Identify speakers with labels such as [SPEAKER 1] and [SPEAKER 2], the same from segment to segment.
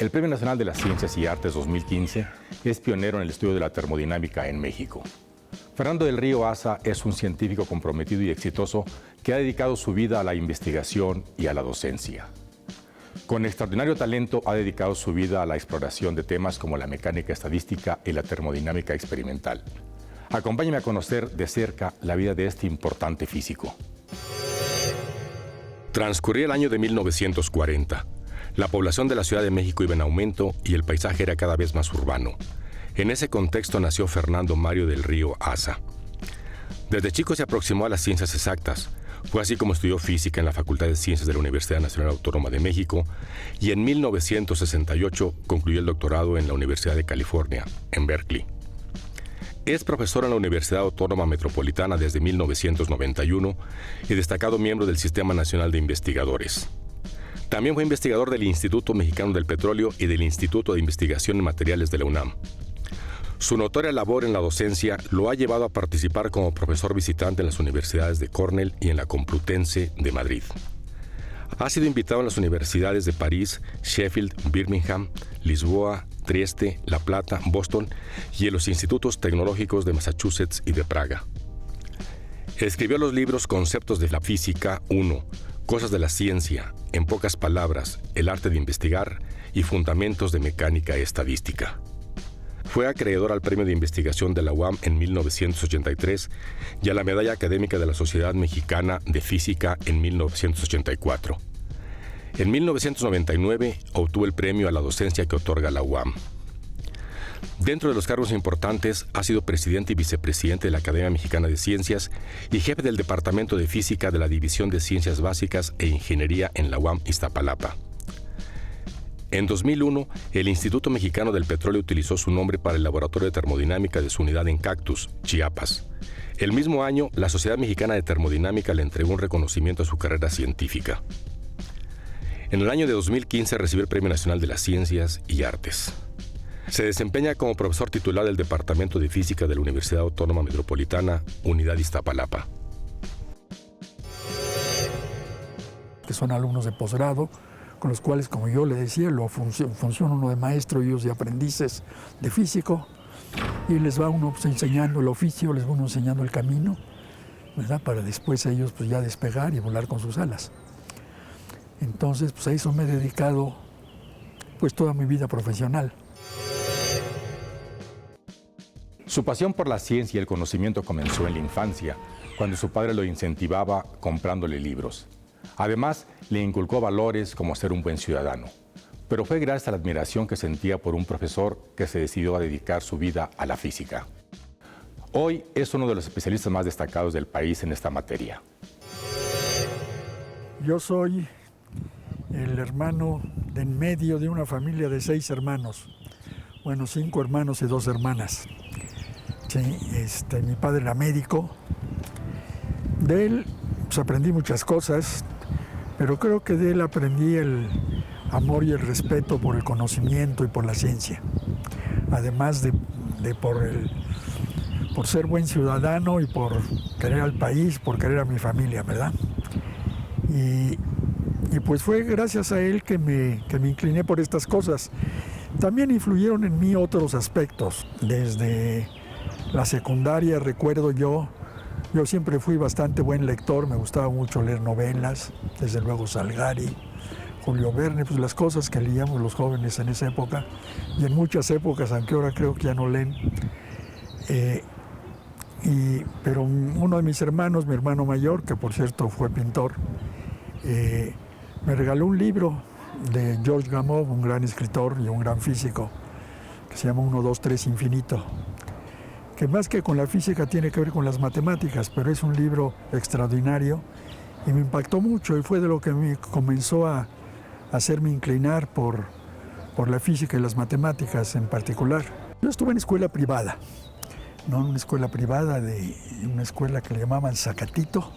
[SPEAKER 1] El Premio Nacional de las Ciencias y Artes 2015 es pionero en el estudio de la termodinámica en México. Fernando del Río Asa es un científico comprometido y exitoso que ha dedicado su vida a la investigación y a la docencia. Con extraordinario talento ha dedicado su vida a la exploración de temas como la mecánica estadística y la termodinámica experimental. Acompáñeme a conocer de cerca la vida de este importante físico. Transcurría el año de 1940. La población de la Ciudad de México iba en aumento y el paisaje era cada vez más urbano. En ese contexto nació Fernando Mario del Río Asa. Desde chico se aproximó a las ciencias exactas. Fue así como estudió física en la Facultad de Ciencias de la Universidad Nacional Autónoma de México y en 1968 concluyó el doctorado en la Universidad de California, en Berkeley. Es profesor en la Universidad Autónoma Metropolitana desde 1991 y destacado miembro del Sistema Nacional de Investigadores. También fue investigador del Instituto Mexicano del Petróleo y del Instituto de Investigación en Materiales de la UNAM. Su notoria labor en la docencia lo ha llevado a participar como profesor visitante en las universidades de Cornell y en la Complutense de Madrid. Ha sido invitado en las universidades de París, Sheffield, Birmingham, Lisboa, Trieste, La Plata, Boston y en los institutos tecnológicos de Massachusetts y de Praga. Escribió los libros Conceptos de la Física 1, Cosas de la Ciencia, en pocas palabras, El arte de investigar y Fundamentos de Mecánica Estadística. Fue acreedor al Premio de Investigación de la UAM en 1983 y a la Medalla Académica de la Sociedad Mexicana de Física en 1984. En 1999 obtuvo el premio a la docencia que otorga la UAM. Dentro de los cargos importantes, ha sido presidente y vicepresidente de la Academia Mexicana de Ciencias y jefe del Departamento de Física de la División de Ciencias Básicas e Ingeniería en la UAM Iztapalapa. En 2001, el Instituto Mexicano del Petróleo utilizó su nombre para el Laboratorio de Termodinámica de su unidad en Cactus, Chiapas. El mismo año, la Sociedad Mexicana de Termodinámica le entregó un reconocimiento a su carrera científica. En el año de 2015 recibió el Premio Nacional de las Ciencias y Artes. Se desempeña como profesor titular del Departamento de Física de la Universidad Autónoma Metropolitana, Unidad Iztapalapa.
[SPEAKER 2] Que son alumnos de posgrado, con los cuales, como yo le decía, funciona uno de maestro y ellos de aprendices de físico, y les va uno enseñando el oficio, les va uno enseñando el camino, ¿verdad? Para después ellos ya despegar y volar con sus alas. Entonces, a eso me he dedicado toda mi vida profesional.
[SPEAKER 1] Su pasión por la ciencia y el conocimiento comenzó en la infancia, cuando su padre lo incentivaba comprándole libros. Además, le inculcó valores como ser un buen ciudadano. Pero fue gracias a la admiración que sentía por un profesor que se decidió a dedicar su vida a la física. Hoy es uno de los especialistas más destacados del país en esta materia.
[SPEAKER 2] Yo soy el hermano de en medio de una familia de 6 hermanos. 5 hermanos y 2 hermanas. Sí, mi padre era médico. De él aprendí muchas cosas, pero creo que de él aprendí el amor y el respeto por el conocimiento y por la ciencia. Además de por ser buen ciudadano y por querer al país, por querer a mi familia, ¿verdad? Y pues fue gracias a él que me incliné por estas cosas. También influyeron en mí otros aspectos. Desde la secundaria, recuerdo yo siempre fui bastante buen lector, me gustaba mucho leer novelas, desde luego Salgari, Julio Verne, las cosas que leíamos los jóvenes en esa época, y en muchas épocas, aunque ahora creo que ya no leen. Pero uno de mis hermanos, mi hermano mayor, que por cierto fue pintor, me regaló un libro de George Gamow, un gran escritor y un gran físico, que se llama 1, 2, 3 infinito, que más que con la física tiene que ver con las matemáticas, pero es un libro extraordinario y me impactó mucho y fue de lo que me comenzó a hacerme inclinar por la física y las matemáticas en particular. Yo estuve en escuela privada, ¿no? Una escuela privada de una escuela que le llamaban Zacatito,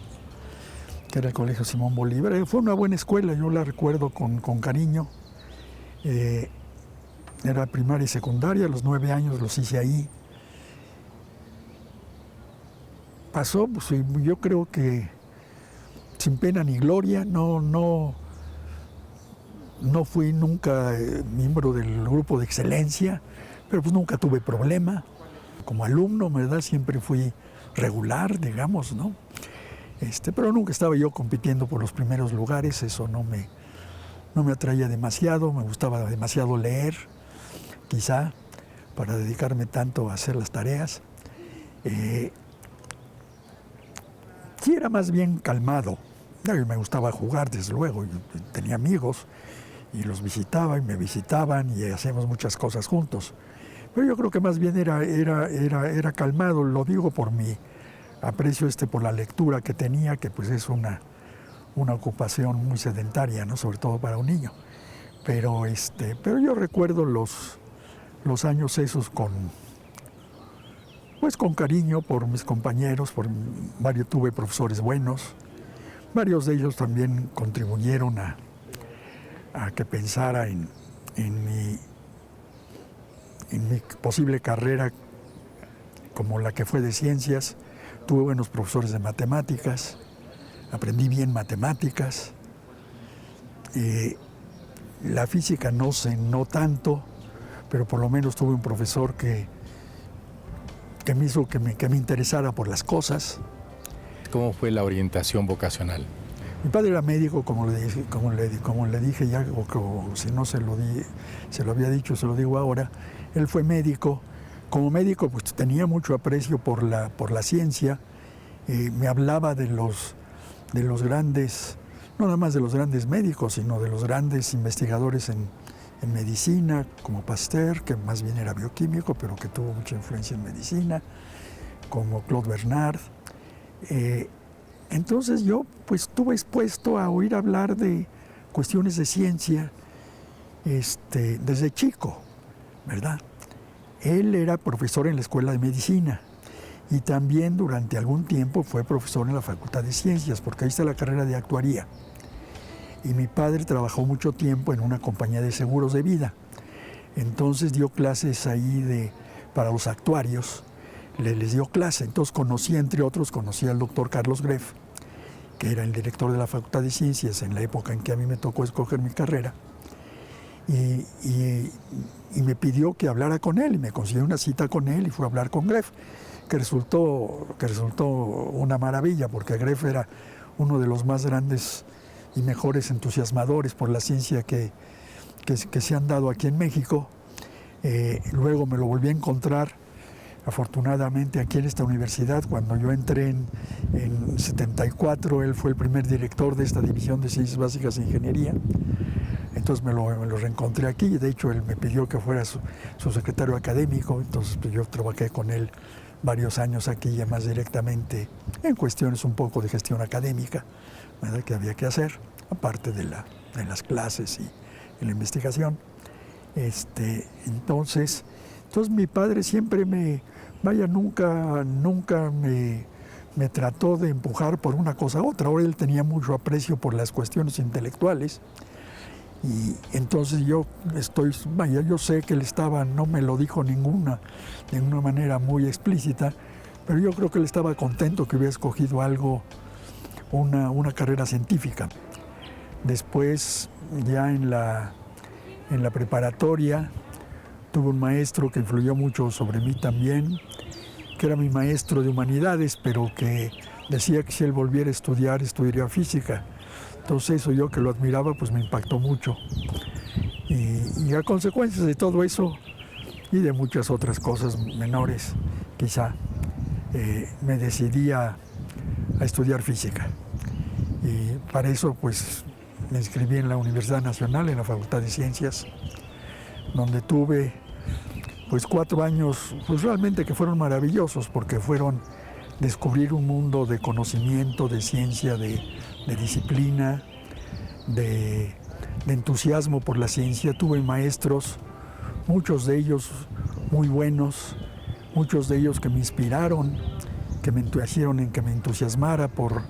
[SPEAKER 2] que era el Colegio Simón Bolívar. Fue una buena escuela, yo la recuerdo con cariño. Era primaria y secundaria, los 9 años los hice ahí. Pasó, yo creo que sin pena ni gloria, no no fui nunca miembro del grupo de excelencia, pero pues nunca tuve problema. Como alumno, ¿verdad? Siempre fui regular, digamos, ¿no? Pero nunca estaba yo compitiendo por los primeros lugares, eso no me atraía demasiado, me gustaba demasiado leer, quizá, para dedicarme tanto a hacer las tareas. Sí, era más bien calmado. A mí me gustaba jugar, desde luego, yo tenía amigos y los visitaba y me visitaban y hacíamos muchas cosas juntos. Pero yo creo que más bien era calmado, lo digo por mi aprecio por la lectura que tenía, que pues es una ocupación muy sedentaria, ¿no? Sobre todo para un niño. Pero yo recuerdo los años esos con cariño por mis compañeros, tuve profesores buenos. Varios de ellos también contribuyeron a que pensara en mi posible carrera como la que fue de ciencias. Tuve buenos profesores de matemáticas, aprendí bien matemáticas. La física no tanto, pero por lo menos tuve un profesor que me hizo que me interesara por las cosas.
[SPEAKER 3] ¿Cómo fue la orientación vocacional?
[SPEAKER 2] Mi padre era médico, como le dije ya, o si no se lo había dicho, se lo digo ahora. Él fue médico. Como médico, pues tenía mucho aprecio por la ciencia. Me hablaba de los grandes, no nada más de los grandes médicos, sino de los grandes investigadores en medicina, como Pasteur, que más bien era bioquímico, pero que tuvo mucha influencia en medicina, como Claude Bernard. Entonces yo pues estuve expuesto a oír hablar de cuestiones de ciencia desde chico, ¿verdad? Él era profesor en la Escuela de Medicina y también durante algún tiempo fue profesor en la Facultad de Ciencias, porque ahí está la carrera de actuaría. Y mi padre trabajó mucho tiempo en una compañía de seguros de vida. Entonces dio clases ahí para los actuarios, les dio clase. Entonces entre otros, conocí al doctor Carlos Greff, que era el director de la Facultad de Ciencias en la época en que a mí me tocó escoger mi carrera. Y me pidió que hablara con él, y me consiguió una cita con él y fui a hablar con Greff, que resultó una maravilla, porque Greff era uno de los más grandes y mejores entusiasmadores por la ciencia que se han dado aquí en México. Luego me lo volví a encontrar, afortunadamente, aquí en esta universidad. Cuando yo entré en 74, él fue el primer director de esta división de Ciencias Básicas e Ingeniería. Entonces me lo reencontré aquí, y de hecho él me pidió que fuera su secretario académico. Entonces pues, yo trabajé con él varios años aquí, ya más directamente en cuestiones un poco de gestión académica, ¿verdad?, que había que hacer, aparte de las clases y la investigación. Entonces mi padre siempre nunca me trató de empujar por una cosa u otra. Ahora él tenía mucho aprecio por las cuestiones intelectuales. Y entonces yo sé que él no me lo dijo de ninguna manera muy explícita, pero yo creo que él estaba contento que hubiera escogido algo, una carrera científica. Después, ya en la preparatoria, tuve un maestro que influyó mucho sobre mí también, que era mi maestro de humanidades, pero que decía que si él volviera a estudiar, estudiaría física. Entonces eso, yo que lo admiraba, pues me impactó mucho. Y a consecuencia de todo eso y de muchas otras cosas menores, quizá, me decidí a estudiar física. Y para eso, pues, me inscribí en la Universidad Nacional, en la Facultad de Ciencias, donde tuve, pues, 4 años, pues, realmente que fueron maravillosos, porque fueron descubrir un mundo de conocimiento, de ciencia, de disciplina, de entusiasmo por la ciencia. Tuve maestros, muchos de ellos muy buenos, muchos de ellos que me inspiraron, que me entusiasmara por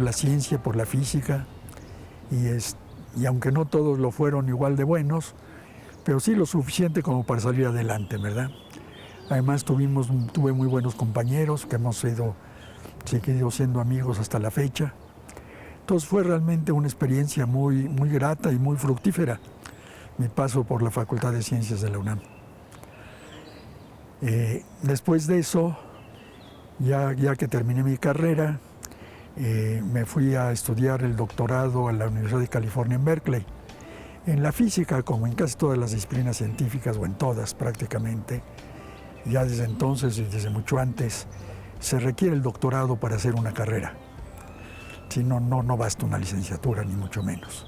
[SPEAKER 2] la ciencia, por la física. Y aunque no todos lo fueron igual de buenos, pero sí lo suficiente como para salir adelante, ¿verdad? Además tuve muy buenos compañeros que hemos seguido siendo amigos hasta la fecha. Entonces fue realmente una experiencia muy, muy grata y muy fructífera mi paso por la Facultad de Ciencias de la UNAM. Después de eso, ya que terminé mi carrera, me fui a estudiar el doctorado a la Universidad de California en Berkeley. En la física, como en casi todas las disciplinas científicas, o en todas prácticamente, ya desde entonces y desde mucho antes, se requiere el doctorado para hacer una carrera. Si no, no basta una licenciatura, ni mucho menos.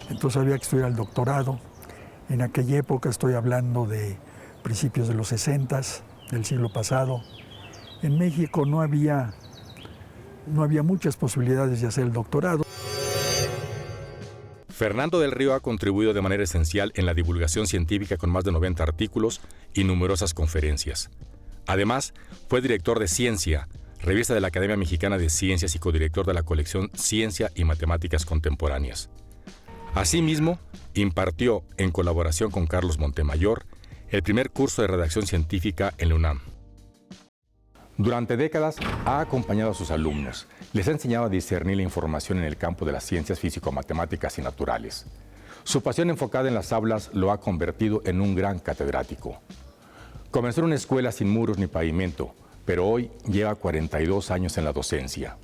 [SPEAKER 2] Entonces había que estudiar el doctorado. En aquella época, estoy hablando de principios de los 60s, del siglo pasado, en México no había muchas posibilidades de hacer el doctorado.
[SPEAKER 1] Fernando del Río ha contribuido de manera esencial en la divulgación científica con más de 90 artículos y numerosas conferencias. Además, fue director de Ciencia, revista de la Academia Mexicana de Ciencias, y codirector de la colección Ciencia y Matemáticas Contemporáneas. Asimismo, impartió, en colaboración con Carlos Montemayor, el primer curso de redacción científica en la UNAM. Durante décadas ha acompañado a sus alumnos, les ha enseñado a discernir la información en el campo de las ciencias físico-matemáticas y naturales. Su pasión enfocada en las aulas lo ha convertido en un gran catedrático. Comenzó en una escuela sin muros ni pavimento, pero hoy lleva 42 años en la docencia.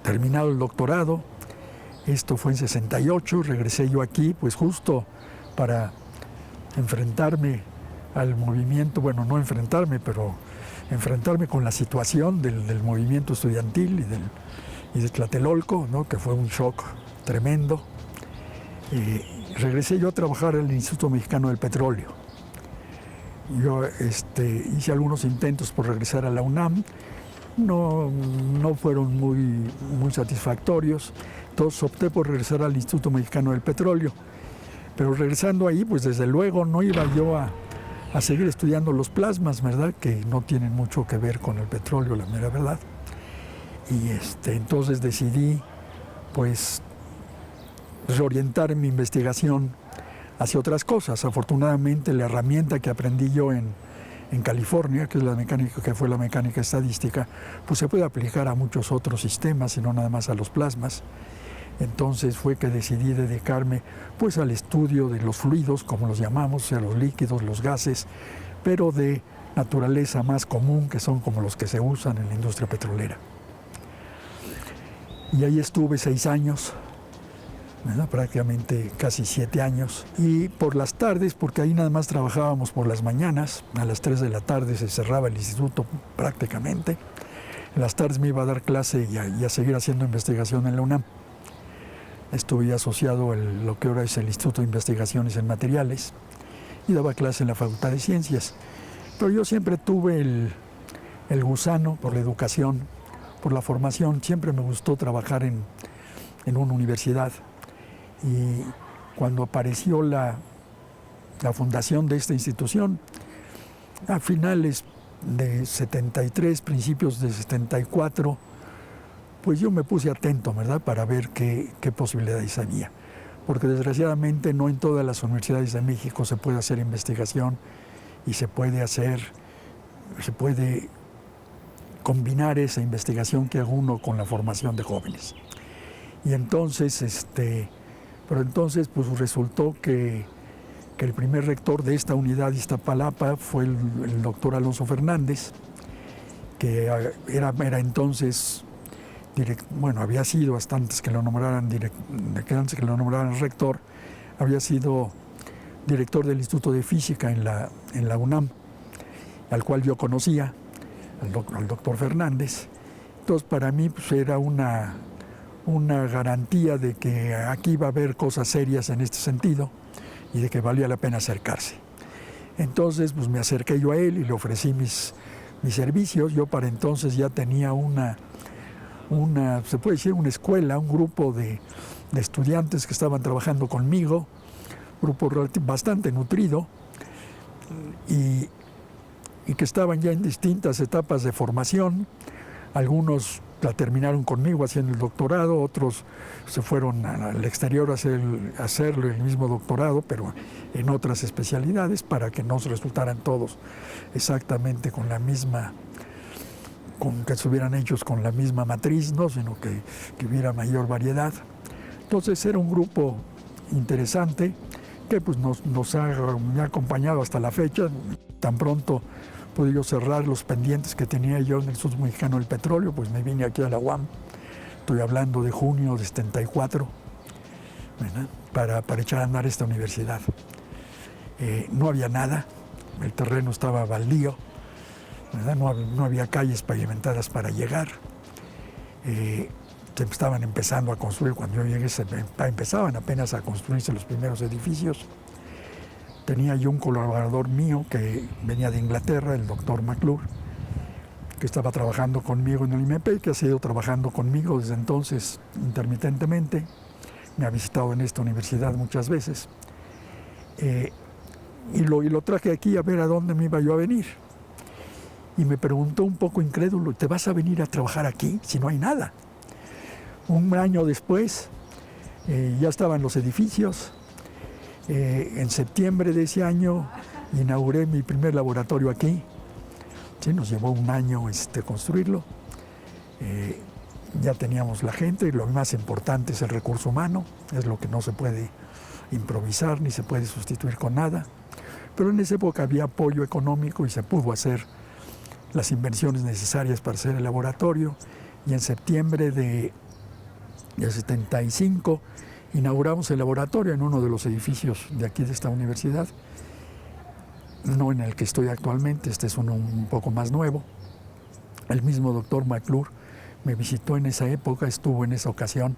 [SPEAKER 2] Terminado el doctorado, esto fue en 68, regresé yo aquí, pues justo para enfrentarme al movimiento, bueno, no enfrentarme, pero enfrentarme con la situación del movimiento estudiantil y de Tlatelolco, ¿no? Que fue un shock tremendo. Regresé yo a trabajar en el Instituto Mexicano del Petróleo. Yo hice algunos intentos por regresar a la UNAM, no fueron muy satisfactorios, entonces opté por regresar al Instituto Mexicano del Petróleo. Pero regresando ahí, pues desde luego no iba yo a seguir estudiando los plasmas, ¿verdad? Que no tienen mucho que ver con el petróleo, la mera verdad. Y entonces decidí, pues, reorientar mi investigación hacia otras cosas. Afortunadamente, la herramienta que aprendí yo en California, que fue la mecánica estadística, pues se puede aplicar a muchos otros sistemas y no nada más a los plasmas. Entonces fue que decidí dedicarme pues al estudio de los fluidos, como los llamamos, o sea, los líquidos, los gases, pero de naturaleza más común, que son como los que se usan en la industria petrolera. Y ahí estuve 6 años, ¿verdad? Prácticamente casi 7 años. Y por las tardes, porque ahí nada más trabajábamos por las mañanas, a las 3 de la tarde se cerraba el instituto prácticamente. En las tardes me iba a dar clase y a seguir haciendo investigación en la UNAM. Estuve asociado a lo que ahora es el Instituto de Investigaciones en Materiales y daba clase en la Facultad de Ciencias. Pero yo siempre tuve el gusano por la educación, por la formación. Siempre me gustó trabajar en una universidad. Y cuando apareció la fundación de esta institución, a finales de 73, principios de 74, pues yo me puse atento, ¿verdad?, para ver qué posibilidades había. Porque desgraciadamente no en todas las universidades de México se puede hacer investigación y se puede combinar esa investigación que haga uno con la formación de jóvenes. Y entonces, pero entonces pues resultó que el primer rector de esta unidad de Iztapalapa fue el doctor Alonso Fernández, que era entonces... había sido hasta antes que lo nombraran rector, había sido director del Instituto de Física en la UNAM, al cual yo conocía, al doctor Fernández. Entonces para mí pues, era una garantía de que aquí iba a haber cosas serias en este sentido y de que valía la pena acercarse. Entonces pues me acerqué yo a él y le ofrecí mis servicios. Yo para entonces ya tenía se puede decir una escuela, un grupo de estudiantes que estaban trabajando conmigo, grupo bastante nutrido y que estaban ya en distintas etapas de formación. Algunos la terminaron conmigo haciendo el doctorado, otros se fueron al exterior a hacer el mismo doctorado, pero en otras especialidades, para que no resultaran todos exactamente con la misma con que estuvieran hechos con la misma matriz, ¿no? Sino que hubiera mayor variedad. Entonces era un grupo interesante que pues, me ha acompañado hasta la fecha. Tan pronto pude yo cerrar los pendientes que tenía yo en el Instituto Mexicano del Petróleo, pues me vine aquí a la UAM. Estoy hablando de junio de 74, ¿verdad? Para echar a andar esta universidad. No había nada, el terreno estaba baldío, ¿verdad? No había calles pavimentadas para llegar. Se estaban empezando a construir, cuando yo llegué empezaban apenas a construirse los primeros edificios. Tenía yo un colaborador mío que venía de Inglaterra, el doctor McClure, que estaba trabajando conmigo en el IMP, que ha seguido trabajando conmigo desde entonces intermitentemente. Me ha visitado en esta universidad muchas veces. Y lo traje aquí a ver a dónde me iba yo a venir. Y me preguntó un poco incrédulo, ¿te vas a venir a trabajar aquí si no hay nada? Un año después ya estaban los edificios. En septiembre de ese año inauguré mi primer laboratorio aquí. Sí, nos llevó un año construirlo. Ya teníamos la gente, y lo más importante es el recurso humano, es lo que no se puede improvisar ni se puede sustituir con nada. Pero en esa época había apoyo económico y se pudo hacer las inversiones necesarias para hacer el laboratorio. Y en septiembre de 75 inauguramos el laboratorio en uno de los edificios de aquí de esta universidad, no en el que estoy actualmente, este es uno un poco más nuevo. El mismo doctor McClure me visitó en esa época, estuvo en esa ocasión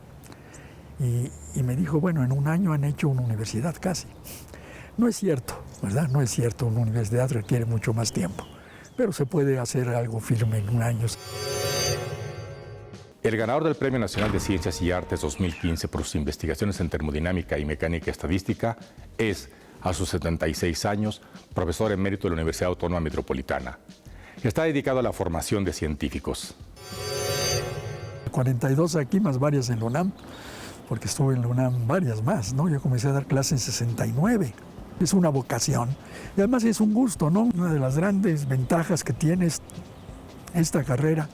[SPEAKER 2] y me dijo, bueno, en un año han hecho una universidad casi. No es cierto, ¿verdad? No es cierto, una universidad requiere mucho más tiempo, pero se puede hacer algo firme en un año.
[SPEAKER 1] El ganador del Premio Nacional de Ciencias y Artes 2015 por sus investigaciones en termodinámica y mecánica estadística es, a sus 76 años, profesor emérito de la Universidad Autónoma Metropolitana. Está dedicado a la formación de científicos.
[SPEAKER 2] 42 aquí, más varias en la UNAM, porque estuve en la UNAM varias más, ¿no? Yo comencé a dar clases en 69. Es una vocación y además es un gusto, ¿no? Una de las grandes ventajas que tiene esta carrera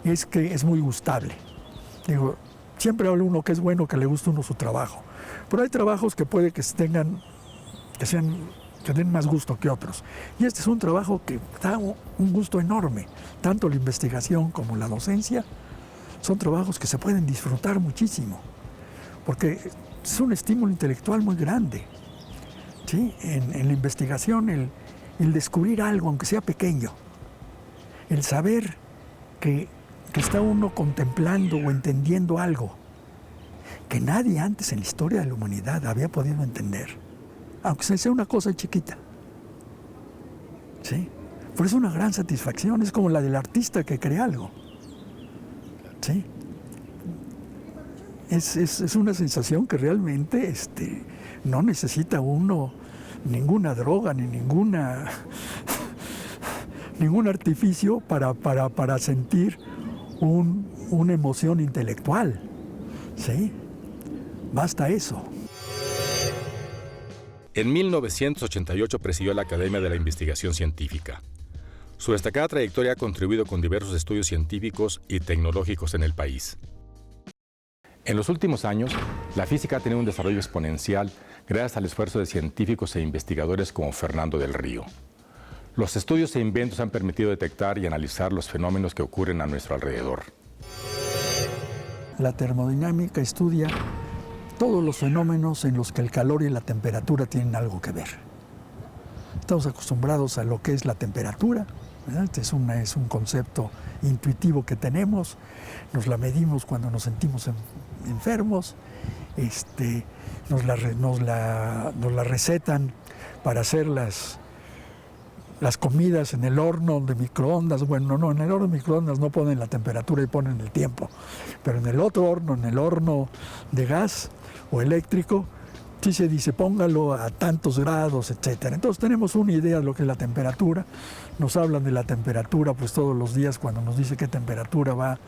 [SPEAKER 2] es que es muy gustable. Digo, siempre habla uno que es bueno que le guste uno su trabajo, pero hay trabajos que puede que den más gusto que otros. Y este es un trabajo que da un gusto enorme. Tanto la investigación como la docencia son trabajos que se pueden disfrutar muchísimo, porque es un estímulo intelectual muy grande. ¿Sí? En la investigación, el descubrir algo, aunque sea pequeño, el saber que está uno contemplando o entendiendo algo que nadie antes en la historia de la humanidad había podido entender, aunque sea una cosa chiquita. ¿Sí? Por eso es una gran satisfacción, es como la del artista que crea algo. ¿Sí? Es una sensación que realmente no necesita uno ninguna droga ni ningún artificio para sentir una emoción intelectual. ¿Sí? Basta eso.
[SPEAKER 1] En 1988 presidió la Academia de la Investigación Científica. Su destacada trayectoria ha contribuido con diversos estudios científicos y tecnológicos en el país. En los últimos años, la física ha tenido un desarrollo exponencial gracias al esfuerzo de científicos e investigadores como Fernando del Río. Los estudios e inventos han permitido detectar y analizar los fenómenos que ocurren a nuestro alrededor.
[SPEAKER 2] La termodinámica estudia todos los fenómenos en los que el calor y la temperatura tienen algo que ver. Estamos acostumbrados a lo que es la temperatura, ¿verdad? Es un concepto intuitivo que tenemos, nos la medimos cuando nos sentimos enfermos, nos la recetan para hacer las comidas en el horno de microondas. Bueno, no, en el horno de microondas no ponen la temperatura y ponen el tiempo, pero en el otro horno, en el horno de gas o eléctrico, sí se dice póngalo a tantos grados, etcétera. Entonces tenemos una idea de lo que es la temperatura. Nos hablan de la temperatura pues todos los días cuando nos dice qué temperatura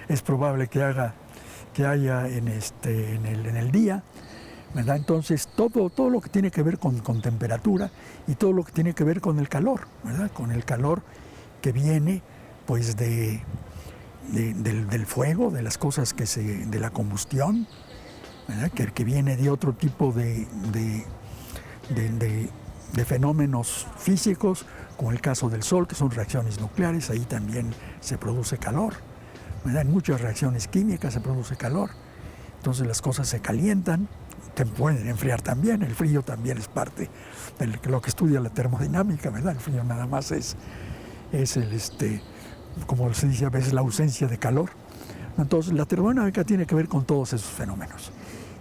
[SPEAKER 2] es probable que haya en el día, ¿verdad? Entonces todo lo que tiene que ver con temperatura y todo lo que tiene que ver con el calor, ¿verdad? Con el calor que viene pues del fuego, de las cosas de la combustión, ¿verdad? Que viene de otro tipo de fenómenos físicos, como el caso del Sol, que son reacciones nucleares, ahí también se produce calor, ¿verdad? En muchas reacciones químicas se produce calor, entonces las cosas se calientan, te pueden enfriar también, el frío también es parte de lo que estudia la termodinámica, ¿verdad? El frío nada más es como se dice a veces, la ausencia de calor. Entonces la termodinámica tiene que ver con todos esos fenómenos.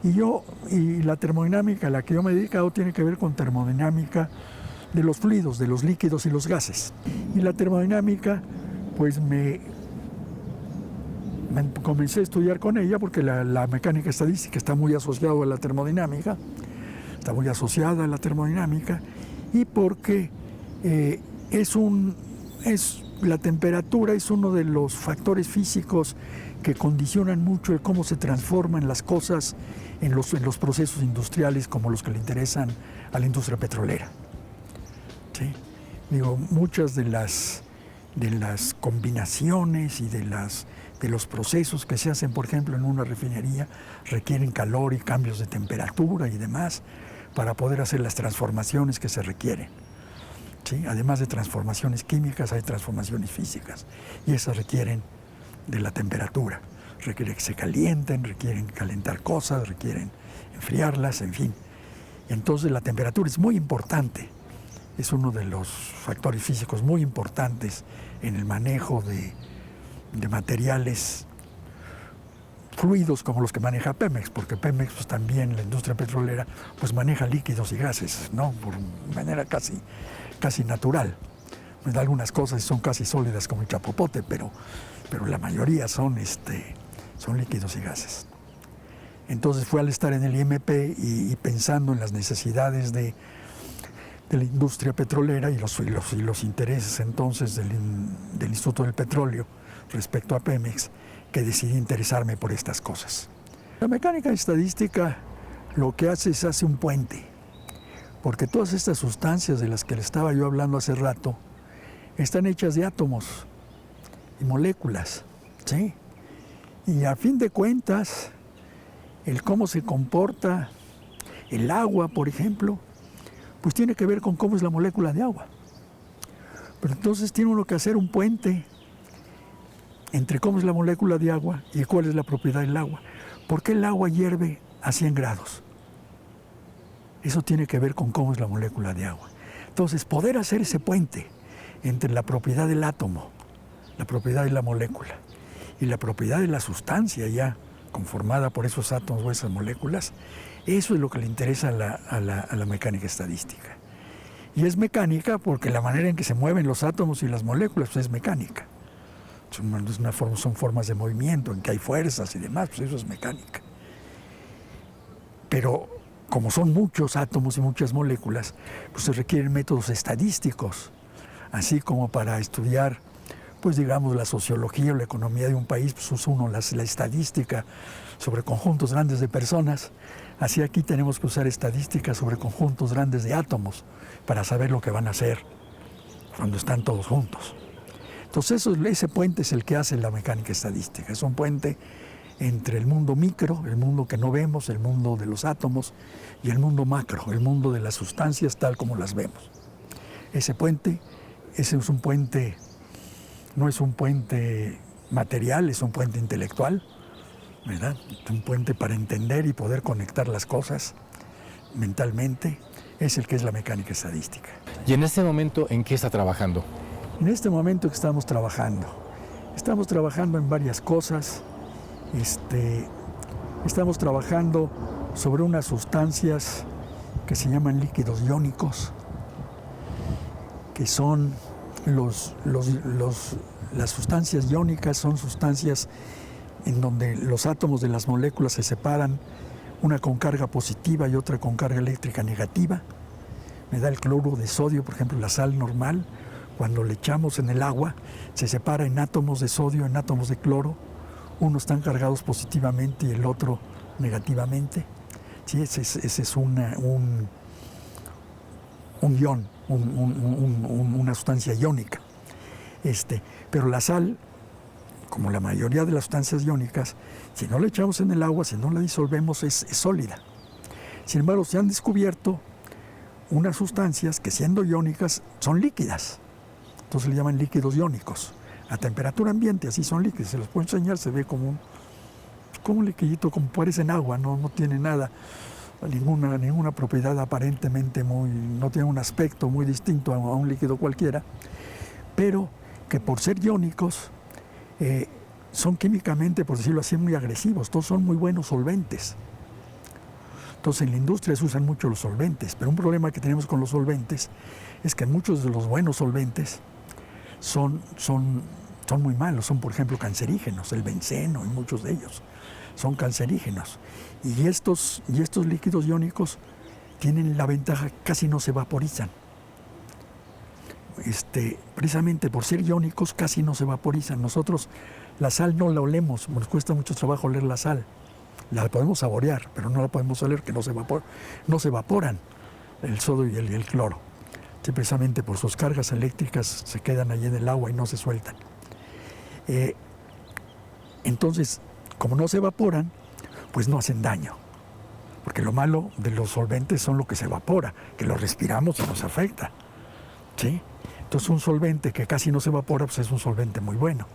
[SPEAKER 2] Y la termodinámica a la que yo me he dedicado tiene que ver con termodinámica de los fluidos, de los líquidos y los gases. Y la termodinámica, pues me comencé a estudiar con ella porque la mecánica estadística está muy asociada a la termodinámica, y porque la temperatura es uno de los factores físicos que condicionan mucho el cómo se transforman las cosas en los procesos industriales como los que le interesan a la industria petrolera. ¿Sí? Digo, muchas de las combinaciones y de los procesos que se hacen, por ejemplo, en una refinería, requieren calor y cambios de temperatura y demás para poder hacer las transformaciones que se requieren. ¿Sí? Además de transformaciones químicas, hay transformaciones físicas y esas requieren de la temperatura. Requieren que se calienten, requieren calentar cosas, requieren enfriarlas, en fin. Entonces la temperatura es muy importante, es uno de los factores físicos muy importantes en el manejo de materiales fluidos como los que maneja Pemex, porque Pemex pues, también, la industria petrolera, pues maneja líquidos y gases, ¿no? Por manera casi natural. Pues, algunas cosas son casi sólidas como el chapopote, pero la mayoría son líquidos y gases. Entonces fue al estar en el IMP y pensando en las necesidades de la industria petrolera y los intereses entonces del Instituto del Petróleo respecto a Pemex, que decidí interesarme por estas cosas. La mecánica estadística lo que hace un puente, porque todas estas sustancias de las que le estaba yo hablando hace rato están hechas de átomos y moléculas, ¿sí? Y a fin de cuentas, el cómo se comporta el agua, por ejemplo, pues tiene que ver con cómo es la molécula de agua. Pero entonces tiene uno que hacer un puente entre cómo es la molécula de agua y cuál es la propiedad del agua. ¿Por qué el agua hierve a 100 grados? Eso tiene que ver con cómo es la molécula de agua. Entonces, poder hacer ese puente entre la propiedad del átomo, la propiedad de la molécula y la propiedad de la sustancia ya conformada por esos átomos o esas moléculas, eso es lo que le interesa a la mecánica estadística. Y es mecánica porque la manera en que se mueven los átomos y las moléculas pues es mecánica. Son formas de movimiento en que hay fuerzas y demás, pues eso es mecánica. Pero como son muchos átomos y muchas moléculas, pues se requieren métodos estadísticos, así como para estudiar, pues digamos, la sociología o la economía de un país, pues usa uno la estadística sobre conjuntos grandes de personas. Así aquí tenemos que usar estadísticas sobre conjuntos grandes de átomos para saber lo que van a hacer cuando están todos juntos. Entonces ese puente es el que hace la mecánica estadística. Es un puente entre el mundo micro, el mundo que no vemos, el mundo de los átomos, y el mundo macro, el mundo de las sustancias tal como las vemos. Ese es un puente, no es un puente material, es un puente intelectual, ¿verdad? Es un puente para entender y poder conectar las cosas mentalmente, es el que es la mecánica estadística.
[SPEAKER 3] ¿Y en este momento en qué está trabajando?
[SPEAKER 2] En este momento que estamos trabajando en varias cosas. Estamos trabajando sobre unas sustancias que se llaman líquidos iónicos, que son las sustancias iónicas, son sustancias en donde los átomos de las moléculas se separan, una con carga positiva y otra con carga eléctrica negativa. Me da el cloruro de sodio, por ejemplo, la sal normal, cuando le echamos en el agua, se separa en átomos de sodio, en átomos de cloro. Unos están cargados positivamente y el otro negativamente. Sí, ese es un ion, una sustancia iónica. Pero la sal, como la mayoría de las sustancias iónicas, si no la echamos en el agua, si no la disolvemos, es sólida. Sin embargo, se han descubierto unas sustancias que, siendo iónicas, son líquidas. Entonces le llaman líquidos iónicos. A temperatura ambiente así son líquidos. Se los puedo enseñar, se ve como un liquidito, como parecen agua, no tiene nada, ninguna propiedad aparentemente no tiene un aspecto muy distinto a un líquido cualquiera, pero que por ser iónicos son químicamente, por decirlo así, muy agresivos. Todos son muy buenos solventes. Entonces en la industria se usan mucho los solventes, pero un problema que tenemos con los solventes es que muchos de los buenos solventes son muy malos. Son, por ejemplo, cancerígenos, el benceno y muchos de ellos son cancerígenos. Y estos líquidos iónicos tienen la ventaja que casi no se vaporizan. Precisamente por ser iónicos casi no se vaporizan. Nosotros la sal no la olemos, nos cuesta mucho trabajo oler la sal. La podemos saborear, pero no la podemos oler, que no se evaporan el sodio y el cloro. Sí, precisamente por sus cargas eléctricas se quedan allí en el agua y no se sueltan. Entonces, como no se evaporan, pues no hacen daño. Porque lo malo de los solventes son lo que se evapora, que lo respiramos y nos afecta. ¿Sí? Entonces un solvente que casi no se evapora, pues es un solvente muy bueno.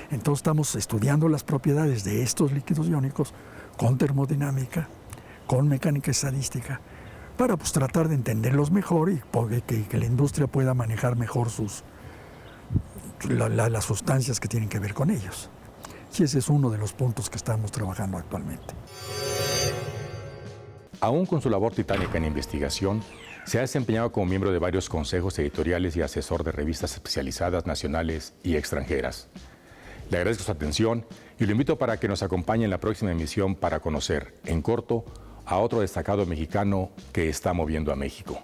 [SPEAKER 2] Entonces estamos estudiando las propiedades de estos líquidos iónicos con termodinámica, con mecánica estadística, para pues tratar de entenderlos mejor y que la industria pueda manejar mejor las sustancias que tienen que ver con ellos. Y ese es uno de los puntos que estamos trabajando actualmente.
[SPEAKER 1] Aún con su labor titánica en investigación, se ha desempeñado como miembro de varios consejos editoriales y asesor de revistas especializadas nacionales y extranjeras. Le agradezco su atención y lo invito para que nos acompañe en la próxima emisión para conocer, en corto, a otro destacado mexicano que está moviendo a México.